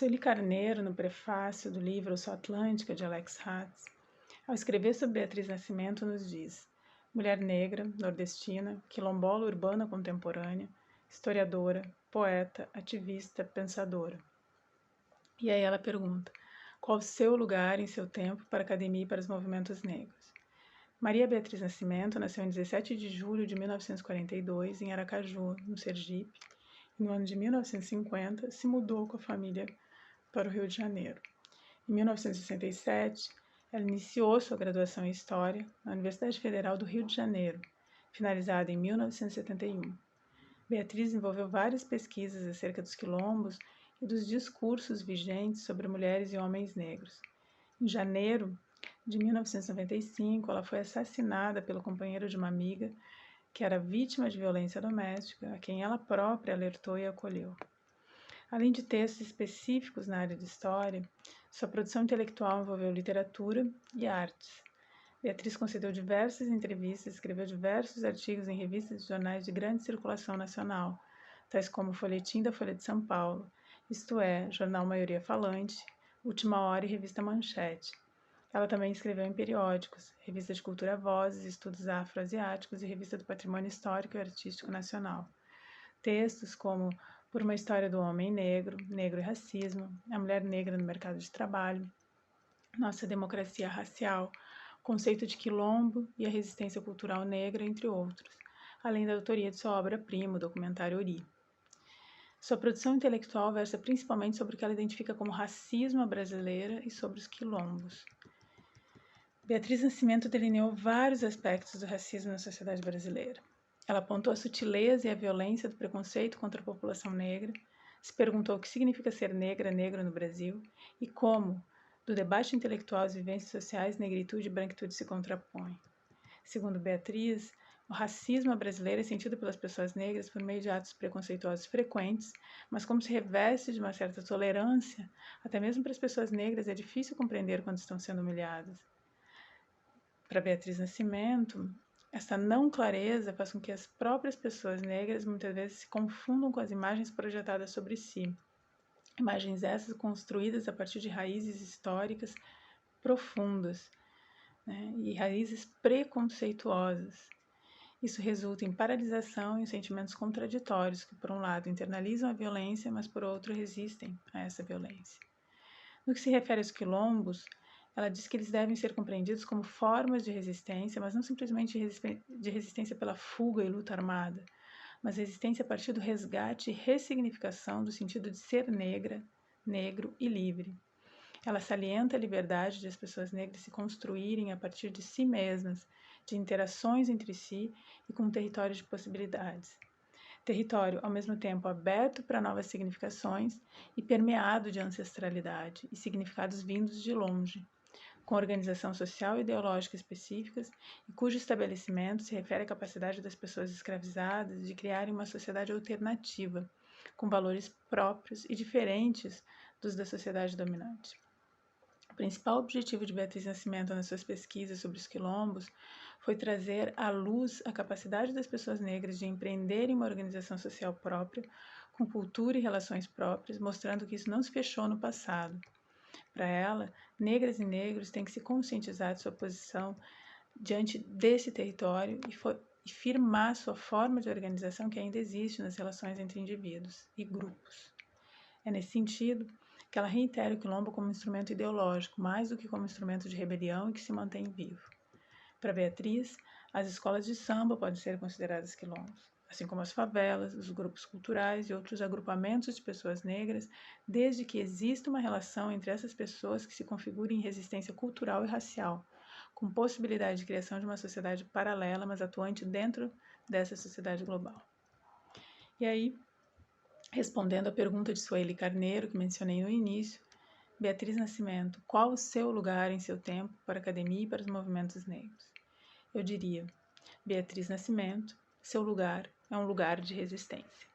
Sueli Carneiro, no prefácio do livro Eu Sou Atlântica, de Alex Hatz, ao escrever sobre Beatriz Nascimento, nos diz: mulher negra, nordestina, quilombola urbana contemporânea, historiadora, poeta, ativista, pensadora. E aí ela pergunta: qual o seu lugar em seu tempo para a academia e para os movimentos negros? Maria Beatriz Nascimento nasceu em 17 de julho de 1942, em Aracaju, no Sergipe, e no ano de 1950 se mudou com a família para o Rio de Janeiro. Em 1967, ela iniciou sua graduação em História na Universidade Federal do Rio de Janeiro, finalizada em 1971. Beatriz desenvolveu várias pesquisas acerca dos quilombos e dos discursos vigentes sobre mulheres e homens negros. Em janeiro de 1995, ela foi assassinada pelo companheiro de uma amiga que era vítima de violência doméstica, a quem ela própria alertou e acolheu. Além de textos específicos na área de história, sua produção intelectual envolveu literatura e artes. Beatriz concedeu diversas entrevistas e escreveu diversos artigos em revistas e jornais de grande circulação nacional, tais como o Folhetim da Folha de São Paulo, Isto É, Jornal Maioria Falante, Última Hora e Revista Manchete. Ela também escreveu em periódicos, Revista de Cultura Vozes, Estudos Afro-Asiáticos e Revista do Patrimônio Histórico e Artístico Nacional. Textos como Por uma História do Homem Negro, Negro e Racismo, A Mulher Negra no Mercado de Trabalho, Nossa Democracia Racial, Conceito de Quilombo e a Resistência Cultural Negra, entre outros, além da autoria de sua obra-prima, o documentário Ori. Sua produção intelectual versa principalmente sobre o que ela identifica como racismo à brasileira e sobre os quilombos. Beatriz Nascimento delineou vários aspectos do racismo na sociedade brasileira. Ela apontou a sutileza e a violência do preconceito contra a população negra, se perguntou o que significa ser negra, negro no Brasil e como, do debate intelectual às vivências sociais, negritude e branquitude se contrapõem. Segundo Beatriz, o racismo brasileiro é sentido pelas pessoas negras por meio de atos preconceituosos frequentes, mas como se reveste de uma certa tolerância, até mesmo para as pessoas negras é difícil compreender quando estão sendo humilhadas. Para Beatriz Nascimento, essa não clareza faz com que as próprias pessoas negras muitas vezes se confundam com as imagens projetadas sobre si. Imagens essas construídas a partir de raízes históricas profundas, e raízes preconceituosas. Isso resulta em paralisação e em sentimentos contraditórios que, por um lado, internalizam a violência, mas, por outro, resistem a essa violência. No que se refere aos quilombos, ela diz que eles devem ser compreendidos como formas de resistência, mas não simplesmente de resistência pela fuga e luta armada, mas resistência a partir do resgate e ressignificação do sentido de ser negra, negro e livre. Ela salienta a liberdade de as pessoas negras se construírem a partir de si mesmas, de interações entre si e com um território de possibilidades. Território, ao mesmo tempo, aberto para novas significações e permeado de ancestralidade e significados vindos de longe, com organização social e ideológica específicas e cujo estabelecimento se refere à capacidade das pessoas escravizadas de criarem uma sociedade alternativa, com valores próprios e diferentes dos da sociedade dominante. O principal objetivo de Beatriz Nascimento nas suas pesquisas sobre os quilombos foi trazer à luz a capacidade das pessoas negras de empreenderem uma organização social própria, com cultura e relações próprias, mostrando que isso não se fechou no passado. Para ela, negras e negros têm que se conscientizar de sua posição diante desse território e firmar sua forma de organização que ainda existe nas relações entre indivíduos e grupos. É nesse sentido que ela reitera o quilombo como instrumento ideológico, mais do que como instrumento de rebelião e que se mantém vivo. Para Beatriz, as escolas de samba podem ser consideradas quilombos, assim como as favelas, os grupos culturais e outros agrupamentos de pessoas negras, desde que exista uma relação entre essas pessoas que se configure em resistência cultural e racial, com possibilidade de criação de uma sociedade paralela, mas atuante dentro dessa sociedade global. E aí, respondendo à pergunta de Sueli Carneiro, que mencionei no início, Beatriz Nascimento, qual o seu lugar em seu tempo para a academia e para os movimentos negros? Eu diria, Beatriz Nascimento, seu lugar é um lugar de resistência.